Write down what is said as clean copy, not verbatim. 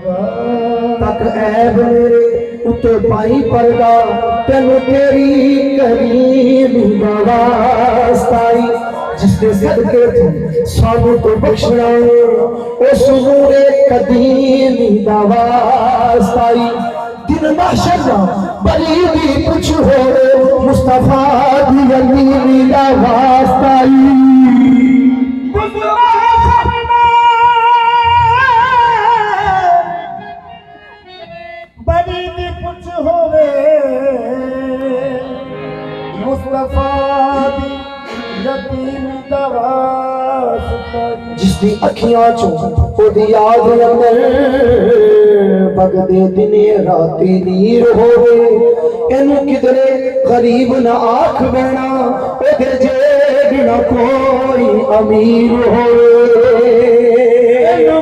तक ऐब मेरे उत्ते पाई पर्दा तेनू तेरी करीमी वास्ताई जिसने सदके थी सानू तो बख्शना उस नूरे कदीमी वास्ताई दिन महशर बड़ी भी कुछ हो मुस्तफा दी अमीनी वास्ताई बड़ी भी कुछ होवे मुस्तफा दी यकीन दवास्ताई जिसकी अखियां चो ओदी याद अंदर बगदे दिने राती नीर होवे एनू किधरे गरीब ना आख बैना ओदे जेड़ ना कोई अमीर होवे एनू